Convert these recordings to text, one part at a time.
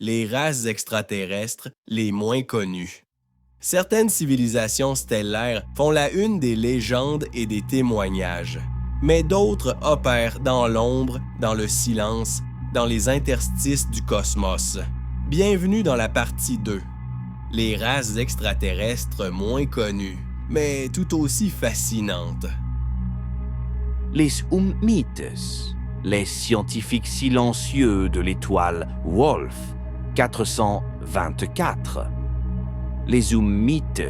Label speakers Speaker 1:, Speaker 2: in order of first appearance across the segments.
Speaker 1: Les races extraterrestres les moins connues. Certaines civilisations stellaires font la une des légendes et des témoignages, mais d'autres opèrent dans l'ombre, dans le silence, dans les interstices du cosmos. Bienvenue dans la partie 2. Les races extraterrestres moins connues, mais tout aussi fascinantes.
Speaker 2: Les Ummites, les scientifiques silencieux de l'étoile Wolf 424. Les Ummites,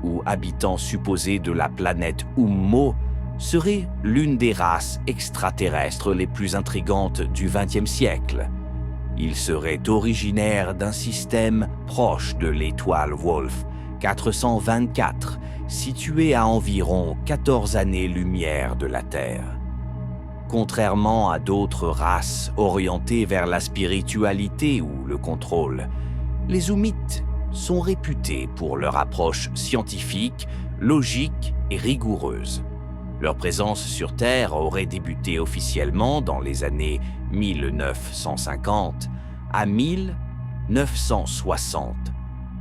Speaker 2: ou habitants supposés de la planète Ummo, seraient l'une des races extraterrestres les plus intrigantes du XXe siècle. Ils seraient originaires d'un système proche de l'étoile Wolf 424, situé à environ 14 années-lumière de la Terre. Contrairement à d'autres races orientées vers la spiritualité ou le contrôle, les Ummites sont réputés pour leur approche scientifique, logique et rigoureuse. Leur présence sur Terre aurait débuté officiellement dans les années 1950 à 1960,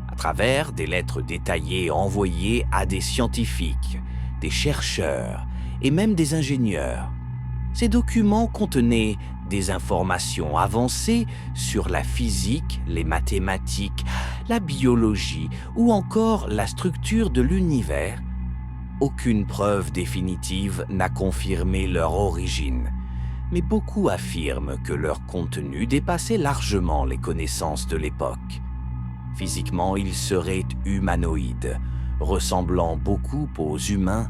Speaker 2: à travers des lettres détaillées envoyées à des scientifiques, des chercheurs et même des ingénieurs. Ces documents contenaient des informations avancées sur la physique, les mathématiques, la biologie ou encore la structure de l'univers. Aucune preuve définitive n'a confirmé leur origine, mais beaucoup affirment que leur contenu dépassait largement les connaissances de l'époque. Physiquement, ils seraient humanoïdes, ressemblant beaucoup aux humains,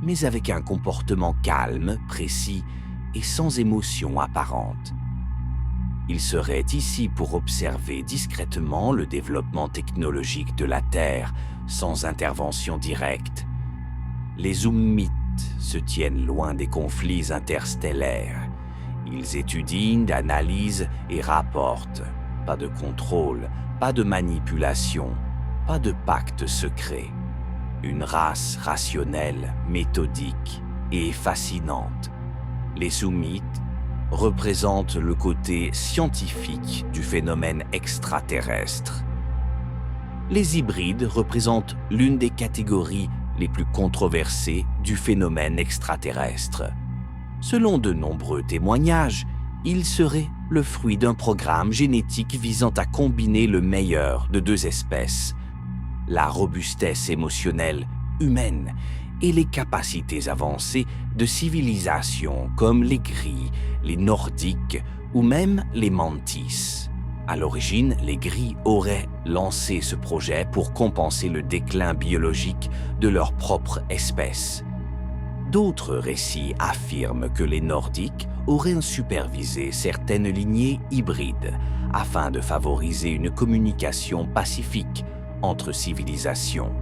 Speaker 2: mais avec un comportement calme, précis et sans émotion apparente. Ils seraient ici pour observer discrètement le développement technologique de la Terre, sans intervention directe. Les Ummites se tiennent loin des conflits interstellaires. Ils étudient, analysent et rapportent. Pas de contrôle, pas de manipulation, pas de pacte secret. Une race rationnelle, méthodique et fascinante. Les Ummites représentent le côté scientifique du phénomène extraterrestre. Les hybrides représentent l'une des catégories les plus controversées du phénomène extraterrestre. Selon de nombreux témoignages, ils seraient le fruit d'un programme génétique visant à combiner le meilleur de deux espèces, la robustesse émotionnelle humaine et les capacités avancées de civilisations comme les Gris, les Nordiques ou même les Mantis. À l'origine, les Gris auraient lancé ce projet pour compenser le déclin biologique de leur propre espèce. D'autres récits affirment que les Nordiques auraient supervisé certaines lignées hybrides afin de favoriser une communication pacifique entre civilisations.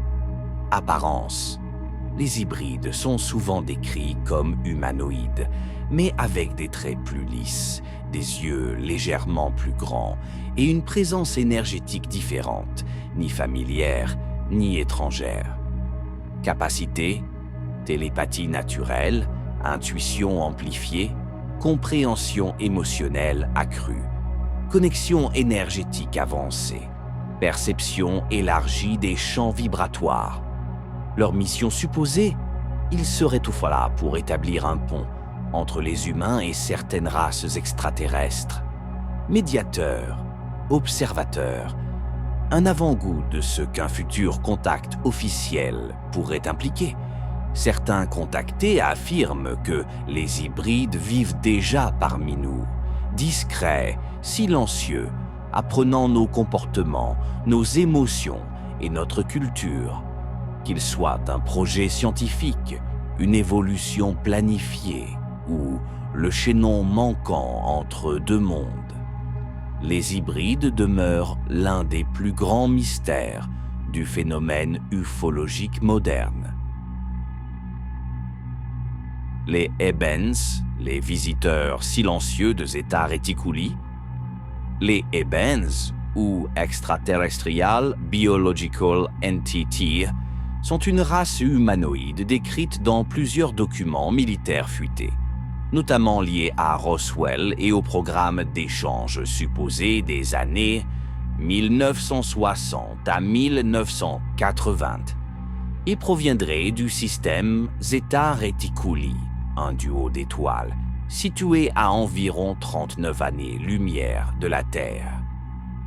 Speaker 2: Apparence. Les hybrides sont souvent décrits comme humanoïdes, mais avec des traits plus lisses, des yeux légèrement plus grands et une présence énergétique différente, ni familière, ni étrangère. Capacité, télépathie naturelle, intuition amplifiée, compréhension émotionnelle accrue, connexion énergétique avancée, perception élargie des champs vibratoires. Leur mission supposée, ils seraient toutefois là pour établir un pont entre les humains et certaines races extraterrestres. Médiateurs, observateurs, un avant-goût de ce qu'un futur contact officiel pourrait impliquer. Certains contactés affirment que les hybrides vivent déjà parmi nous, discrets, silencieux, apprenant nos comportements, nos émotions et notre culture. qu'il soit un projet scientifique, une évolution planifiée ou le chaînon manquant entre deux mondes. Les hybrides demeurent l'un des plus grands mystères du phénomène ufologique moderne. Les Ebens, les visiteurs silencieux de Zeta Reticuli, les Ebens, ou Extraterrestrial Biological Entity, sont une race humanoïde décrite dans plusieurs documents militaires fuités, notamment liés à Roswell et au programme d'échange supposé des années 1960 à 1980, et proviendraient du système Zeta Reticuli, un duo d'étoiles, situé à environ 39 années-lumière de la Terre.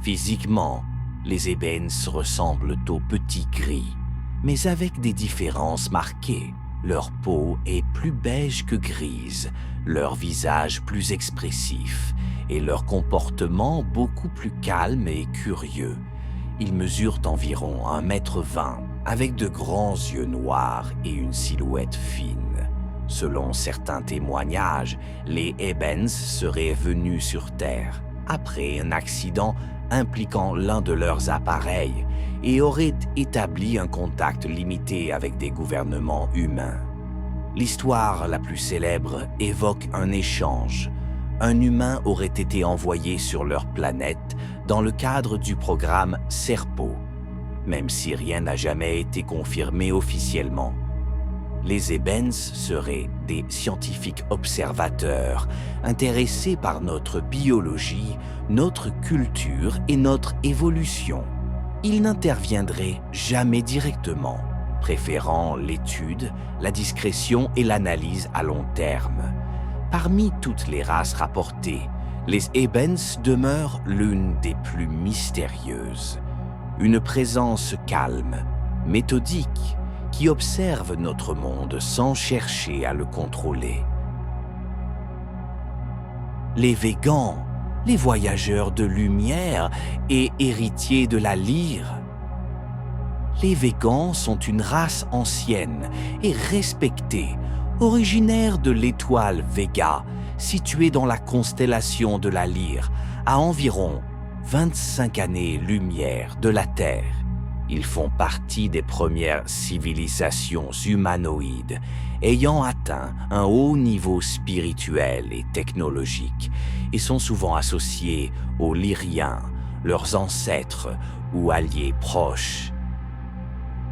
Speaker 2: Physiquement, les Ebens ressemblent aux petits gris, mais avec des différences marquées. Leur peau est plus beige que grise, leur visage plus expressif et leur comportement beaucoup plus calme et curieux. Ils mesurent environ 1,20 m, avec de grands yeux noirs et une silhouette fine. Selon certains témoignages, les Ebens seraient venus sur Terre après un accident impliquant l'un de leurs appareils et auraient établi un contact limité avec des gouvernements humains. L'histoire la plus célèbre évoque un échange. Un humain aurait été envoyé sur leur planète dans le cadre du programme Serpo, même si rien n'a jamais été confirmé officiellement. Les Ebens seraient des scientifiques observateurs, intéressés par notre biologie, notre culture et notre évolution. Ils n'interviendraient jamais directement, préférant l'étude, la discrétion et l'analyse à long terme. Parmi toutes les races rapportées, les Ebens demeurent l'une des plus mystérieuses. Une présence calme, méthodique, qui observe notre monde sans chercher à le contrôler. Les Végans, les voyageurs de lumière et héritiers de la lyre. Les Végans sont une race ancienne et respectée, originaire de l'étoile Vega, située dans la constellation de la Lyre, à environ 25 années-lumière de la Terre. Ils font partie des premières civilisations humanoïdes ayant atteint un haut niveau spirituel et technologique et sont souvent associés aux Lyriens, leurs ancêtres ou alliés proches.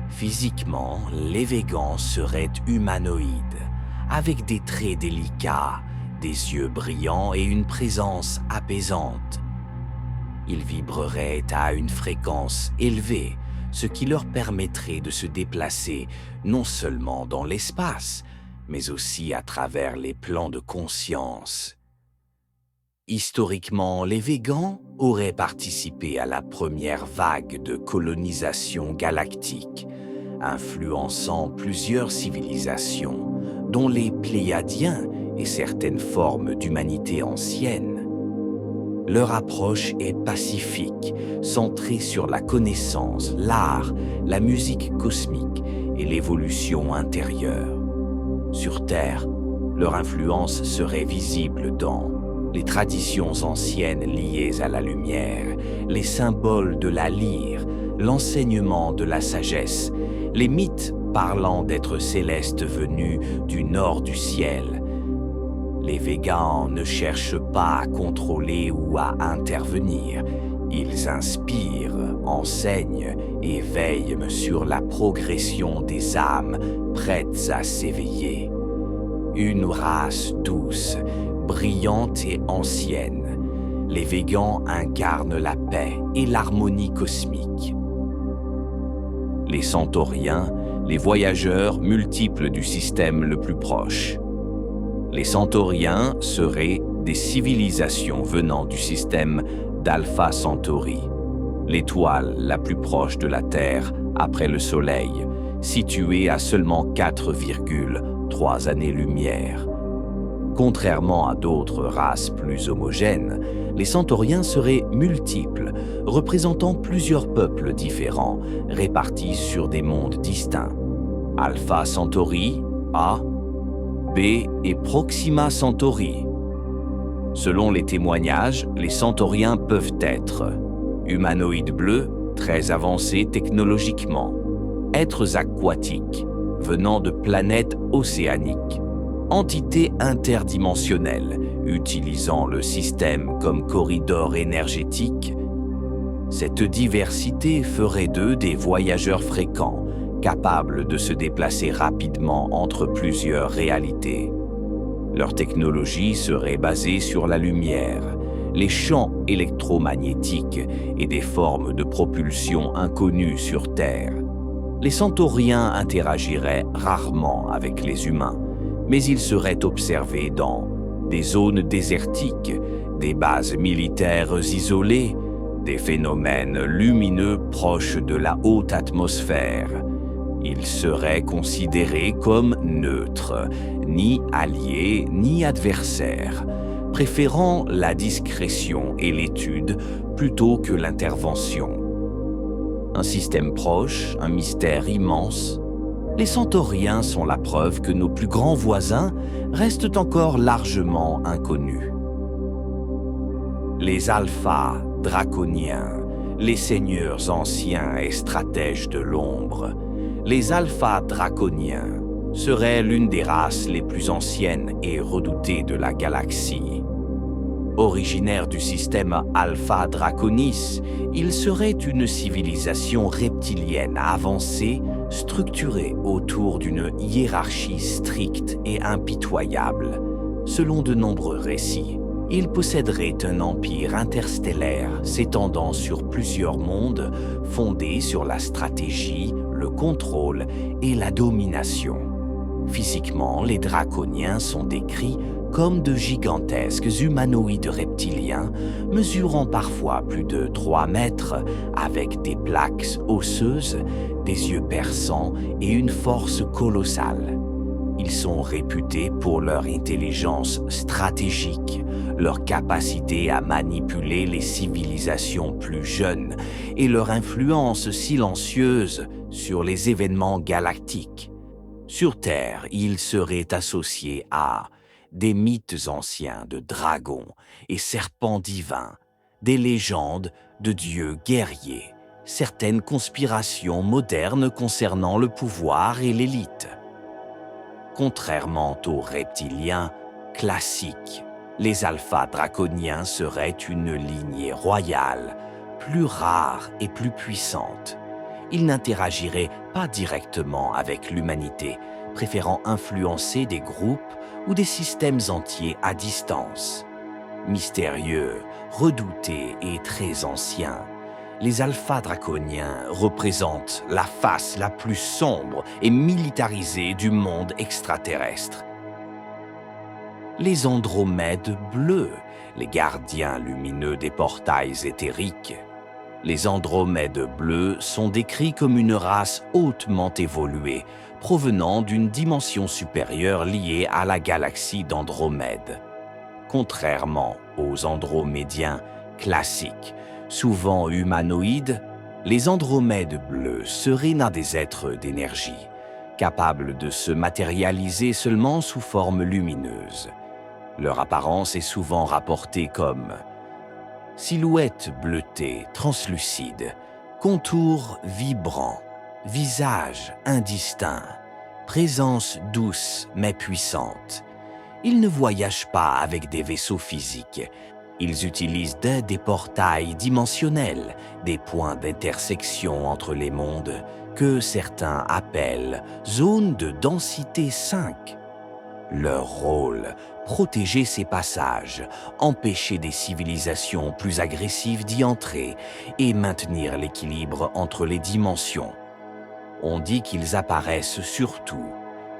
Speaker 2: Physiquement, les Végans seraient humanoïdes, avec des traits délicats, des yeux brillants et une présence apaisante. Ils vibreraient à une fréquence élevée, ce qui leur permettrait de se déplacer non seulement dans l'espace, mais aussi à travers les plans de conscience. Historiquement, les Végans auraient participé à la première vague de colonisation galactique, influençant plusieurs civilisations, dont les Pléiadiens et certaines formes d'humanité ancienne. Leur approche est pacifique, centrée sur la connaissance, l'art, la musique cosmique et l'évolution intérieure. Sur Terre, leur influence serait visible dans les traditions anciennes liées à la lumière, les symboles de la lyre, l'enseignement de la sagesse, les mythes parlant d'êtres célestes venus du nord du ciel. Les Végans ne cherchent pas à contrôler ou à intervenir. Ils inspirent, enseignent et veillent sur la progression des âmes prêtes à s'éveiller. Une race douce, brillante et ancienne. Les Végans incarnent la paix et l'harmonie cosmique. Les Centauriens, les voyageurs multiples du système le plus proche. Les Centauriens seraient des civilisations venant du système d'Alpha Centauri, l'étoile la plus proche de la Terre après le Soleil, située à seulement 4,3 années-lumière. Contrairement à d'autres races plus homogènes, les centauriens seraient multiples, représentant plusieurs peuples différents, répartis sur des mondes distincts. Alpha Centauri, A, B et Proxima Centauri. Selon les témoignages, les centauriens peuvent être humanoïdes bleus, très avancés technologiquement, êtres aquatiques, venant de planètes océaniques, entités interdimensionnelles, utilisant le système comme corridor énergétique. Cette diversité ferait d'eux des voyageurs fréquents, capables de se déplacer rapidement entre plusieurs réalités. Leur technologie serait basée sur la lumière, les champs électromagnétiques et des formes de propulsion inconnues sur Terre. Les centauriens interagiraient rarement avec les humains, mais ils seraient observés dans des zones désertiques, des bases militaires isolées, des phénomènes lumineux proches de la haute atmosphère. Ils seraient considérés comme neutres, ni alliés ni adversaires, préférant la discrétion et l'étude plutôt que l'intervention. Un système proche, un mystère immense. Les centauriens sont la preuve que nos plus grands voisins restent encore largement inconnus. Les alphas draconiens, les seigneurs anciens et stratèges de l'ombre. Les alphas draconiens seraient l'une des races les plus anciennes et redoutées de la galaxie. Originaires du système Alpha Draconis, ils seraient une civilisation reptilienne avancée, structurée autour d'une hiérarchie stricte et impitoyable. Selon de nombreux récits, ils posséderaient un empire interstellaire s'étendant sur plusieurs mondes, fondé sur la stratégie, le contrôle et la domination. Physiquement, les draconiens sont décrits comme de gigantesques humanoïdes reptiliens, mesurant parfois plus de 3 mètres, avec des plaques osseuses, des yeux perçants et une force colossale. Ils sont réputés pour leur intelligence stratégique, leur capacité à manipuler les civilisations plus jeunes et leur influence silencieuse sur les événements galactiques. Sur Terre, ils seraient associés à des mythes anciens de dragons et serpents divins, des légendes de dieux guerriers, certaines conspirations modernes concernant le pouvoir et l'élite. Contrairement aux reptiliens classiques, les alphas draconiens seraient une lignée royale, plus rare et plus puissante. Ils n'interagiraient pas directement avec l'humanité, préférant influencer des groupes ou des systèmes entiers à distance. Mystérieux, redoutés et très anciens, les alphas draconiens représentent la face la plus sombre et militarisée du monde extraterrestre. Les Andromèdes bleus, les gardiens lumineux des portails éthériques. Les Andromèdes bleus sont décrits comme une race hautement évoluée, provenant d'une dimension supérieure liée à la galaxie d'Andromède. Contrairement aux Andromédiens classiques, souvent humanoïdes, les Andromèdes bleus seraient des êtres d'énergie, capables de se matérialiser seulement sous forme lumineuse. Leur apparence est souvent rapportée comme silhouette bleutée, translucide, contours vibrants, visage indistinct, présence douce mais puissante. Ils ne voyagent pas avec des vaisseaux physiques. Ils utilisent des portails dimensionnels, des points d'intersection entre les mondes, que certains appellent zones de densité 5. Leur rôle, protéger ces passages, empêcher des civilisations plus agressives d'y entrer et maintenir l'équilibre entre les dimensions. On dit qu'ils apparaissent surtout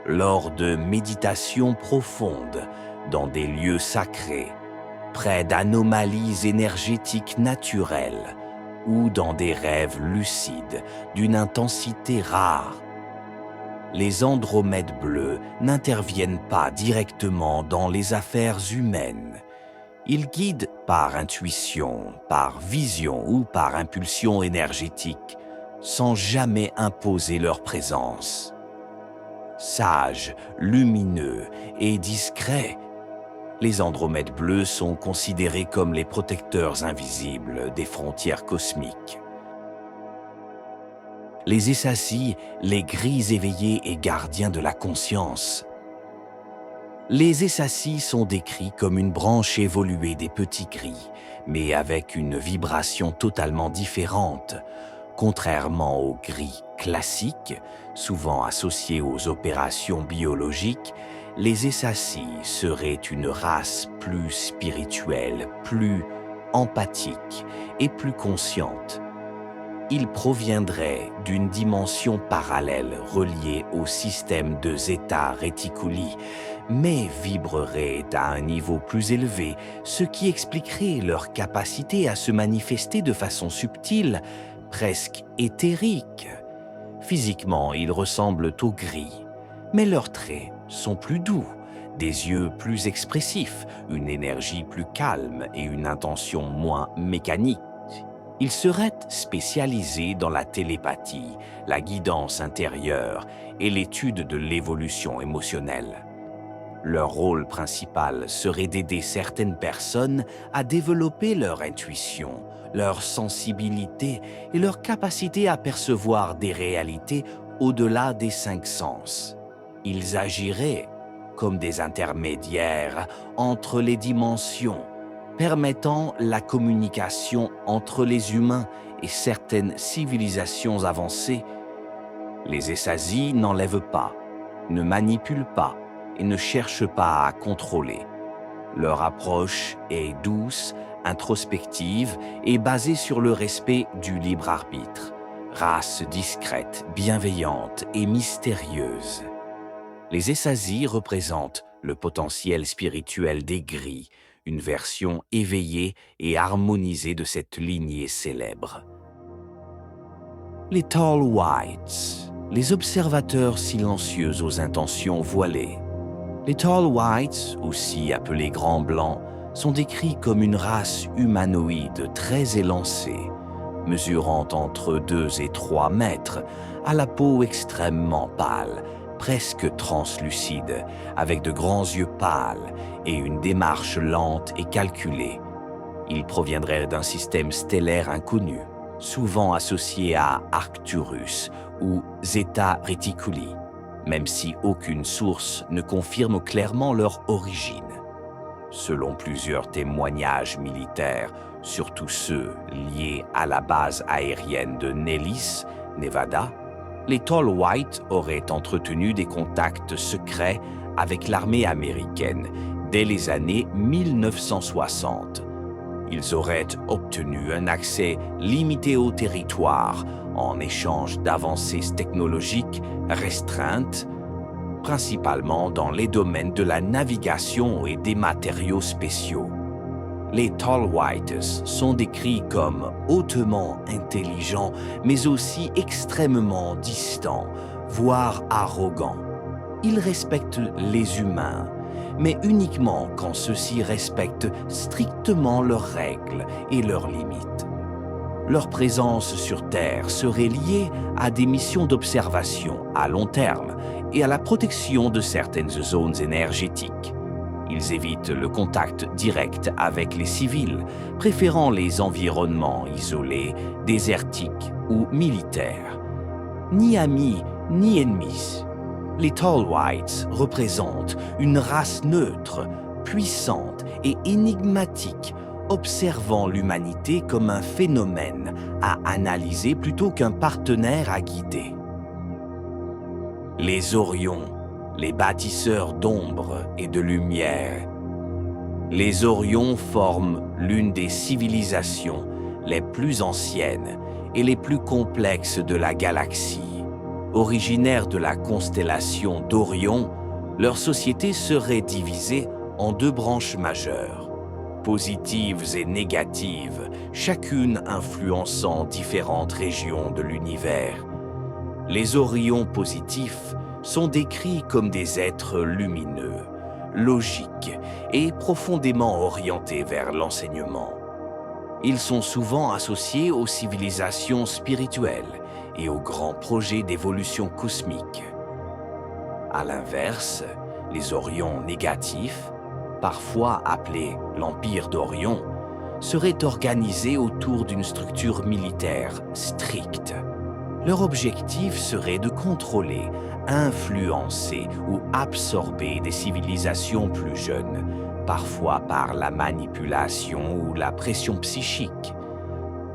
Speaker 2: lors de méditations profondes, dans des lieux sacrés, près d'anomalies énergétiques naturelles ou dans des rêves lucides d'une intensité rare. les Andromèdes bleus n'interviennent pas directement dans les affaires humaines. Ils guident par intuition, par vision ou par impulsion énergétique, sans jamais imposer leur présence. Sages, lumineux et discrets, les Andromèdes bleus sont considérés comme les protecteurs invisibles des frontières cosmiques. Les Essasis, les gris éveillés et gardiens de la conscience. Les Essasis sont décrits comme une branche évoluée des petits gris, mais avec une vibration totalement différente. Contrairement aux gris classiques, souvent associés aux opérations biologiques, les Essasis seraient une race plus spirituelle, plus empathique et plus consciente. Ils proviendraient d'une dimension parallèle reliée au système de Zeta Reticuli, mais vibreraient à un niveau plus élevé, ce qui expliquerait leur capacité à se manifester de façon subtile, presque éthérique. Physiquement, ils ressemblent aux gris, mais leurs traits sont plus doux, des yeux plus expressifs, une énergie plus calme et une intention moins mécanique. Ils seraient spécialisés dans la télépathie, la guidance intérieure et l'étude de l'évolution émotionnelle. Leur rôle principal serait d'aider certaines personnes à développer leur intuition, leur sensibilité et leur capacité à percevoir des réalités au-delà des 5 sens. Ils agiraient comme des intermédiaires entre les dimensions, permettant la communication entre les humains et certaines civilisations avancées. Les Essasis n'enlèvent pas, ne manipulent pas et ne cherchent pas à contrôler. Leur approche est douce, introspective et basée sur le respect du libre arbitre. Race discrète, bienveillante et mystérieuse. Les Essasis représentent le potentiel spirituel des gris, une version éveillée et harmonisée de cette lignée célèbre. Les Tall Whites, les observateurs silencieux aux intentions voilées. Les Tall Whites, aussi appelés Grands Blancs, sont décrits comme une race humanoïde très élancée, mesurant entre 2 et 3 mètres, à la peau extrêmement pâle, presque translucide, avec de grands yeux pâles et une démarche lente et calculée. Ils proviendraient d'un système stellaire inconnu, souvent associé à Arcturus ou Zeta Reticuli, même si aucune source ne confirme clairement leur origine. Selon plusieurs témoignages militaires, surtout ceux liés à la base aérienne de Nellis, Nevada, les Tall Whites auraient entretenu des contacts secrets avec l'armée américaine dès les années 1960. Ils auraient obtenu un accès limité au territoire en échange d'avancées technologiques restreintes, principalement dans les domaines de la navigation et des matériaux spéciaux. Les Tall Whites sont décrits comme hautement intelligents, mais aussi extrêmement distants, voire arrogants. Ils respectent les humains, mais uniquement quand ceux-ci respectent strictement leurs règles et leurs limites. Leur présence sur Terre serait liée à des missions d'observation à long terme et à la protection de certaines zones énergétiques. Ils évitent le contact direct avec les civils, préférant les environnements isolés, désertiques ou militaires. Ni amis, ni ennemis. Les Tall Whites représentent une race neutre, puissante et énigmatique, observant l'humanité comme un phénomène à analyser plutôt qu'un partenaire à guider. Les Orions, les bâtisseurs d'ombre et de lumière. Les Orions forment l'une des civilisations les plus anciennes et les plus complexes de la galaxie. Originaires de la constellation d'Orion, leur société serait divisée en 2 branches majeures, positives et négatives, chacune influençant différentes régions de l'univers. Les Orions positifs sont décrits comme des êtres lumineux, logiques et profondément orientés vers l'enseignement. Ils sont souvent associés aux civilisations spirituelles et aux grands projets d'évolution cosmique. À l'inverse, les Orions négatifs, parfois appelés l'Empire d'Orion, seraient organisés autour d'une structure militaire stricte. Leur objectif serait de contrôler, influencer ou absorber des civilisations plus jeunes, parfois par la manipulation ou la pression psychique.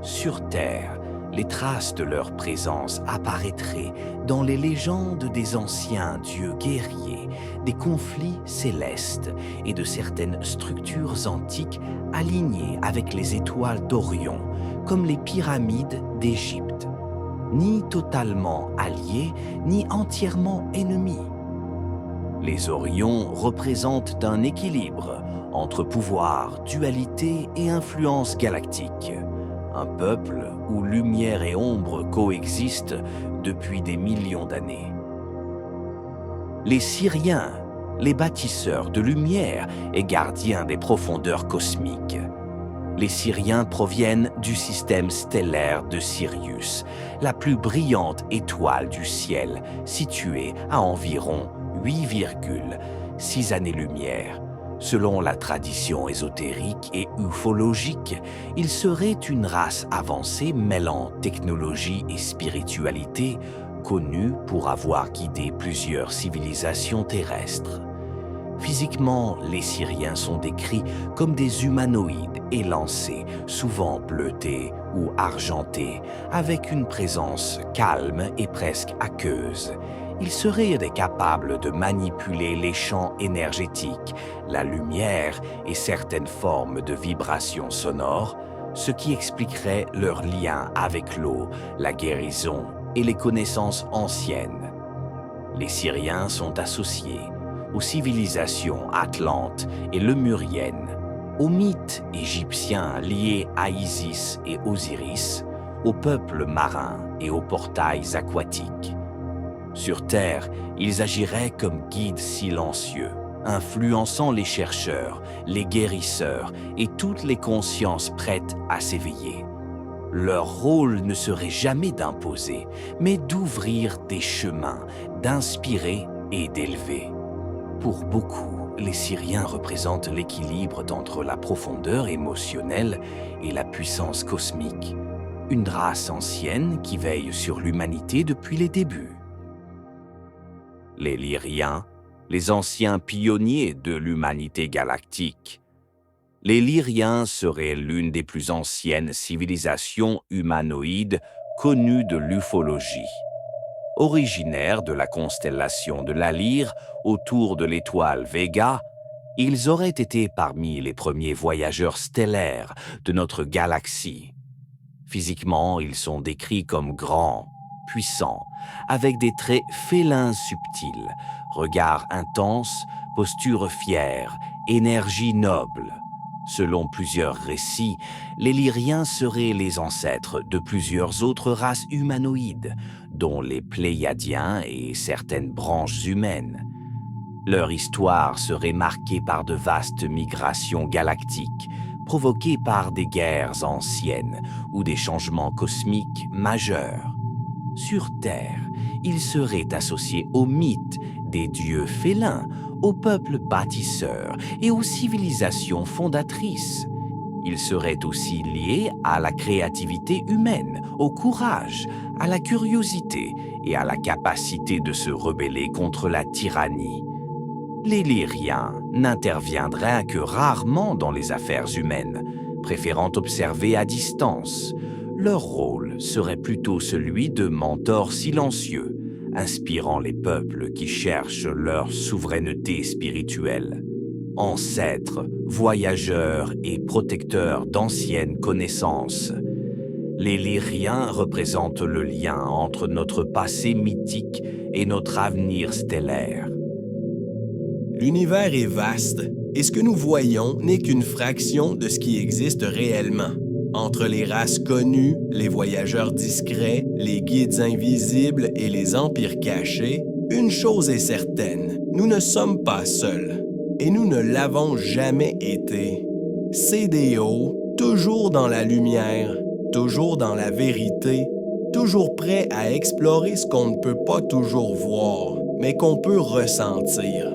Speaker 2: Sur Terre, les traces de leur présence apparaîtraient dans les légendes des anciens dieux guerriers, des conflits célestes et de certaines structures antiques alignées avec les étoiles d'Orion, comme les pyramides d'Égypte. Ni totalement alliés, ni entièrement ennemis. Les Orions représentent un équilibre entre pouvoir, dualité et influence galactique. Un peuple où lumière et ombre coexistent depuis des millions d'années. Les Syriens, les bâtisseurs de lumière et gardiens des profondeurs cosmiques. Les Syriens proviennent du système stellaire de Sirius, la plus brillante étoile du ciel, située à environ 8,6 années-lumière. Selon la tradition ésotérique et ufologique, ils seraient une race avancée mêlant technologie et spiritualité, connue pour avoir guidé plusieurs civilisations terrestres. Physiquement, les Syriens sont décrits comme des humanoïdes élancés, souvent bleutés ou argentés, avec une présence calme et presque aqueuse. Ils seraient capables de manipuler les champs énergétiques, la lumière et certaines formes de vibrations sonores, ce qui expliquerait leur lien avec l'eau, la guérison et les connaissances anciennes. Les Syriens sont associés aux civilisations atlantes et lemuriennes, aux mythes égyptiens liés à Isis et Osiris, aux peuples marins et aux portails aquatiques. Sur Terre, ils agiraient comme guides silencieux, influençant les chercheurs, les guérisseurs et toutes les consciences prêtes à s'éveiller. Leur rôle ne serait jamais d'imposer, mais d'ouvrir des chemins, d'inspirer et d'élever. Pour beaucoup, les Syriens représentent l'équilibre entre la profondeur émotionnelle et la puissance cosmique. Une race ancienne qui veille sur l'humanité depuis les débuts. Les Lyriens, les anciens pionniers de l'humanité galactique. Les Lyriens seraient l'une des plus anciennes civilisations humanoïdes connues de l'ufologie. Originaires de la constellation de la Lyre autour de l'étoile Vega, ils auraient été parmi les premiers voyageurs stellaires de notre galaxie. Physiquement, ils sont décrits comme grands, puissants, avec des traits félins subtils, regard intense, posture fière, énergie noble. Selon plusieurs récits, les Lyriens seraient les ancêtres de plusieurs autres races humanoïdes, dont les Pléiadiens et certaines branches humaines. Leur histoire serait marquée par de vastes migrations galactiques, provoquées par des guerres anciennes ou des changements cosmiques majeurs. Sur Terre, ils seraient associés aux mythes des dieux félins, aux peuples bâtisseurs et aux civilisations fondatrices. Ils seraient aussi liés à la créativité humaine, au courage, à la curiosité et à la capacité de se rebeller contre la tyrannie. Les Lyriens n'interviendraient que rarement dans les affaires humaines, préférant observer à distance. Leur rôle serait plutôt celui de mentors silencieux, inspirant les peuples qui cherchent leur souveraineté spirituelle. Ancêtres, voyageurs et protecteurs d'anciennes connaissances. Les Lyriens représentent le lien entre notre passé mythique et notre avenir stellaire.
Speaker 1: L'univers est vaste, et ce que nous voyons n'est qu'une fraction de ce qui existe réellement. Entre les races connues, les voyageurs discrets, les guides invisibles et les empires cachés, Une chose est certaine, nous ne sommes pas seuls, et nous ne l'avons jamais été. CDO, toujours dans la lumière, toujours dans la vérité, toujours prêt à explorer ce qu'on ne peut pas toujours voir, mais qu'on peut ressentir.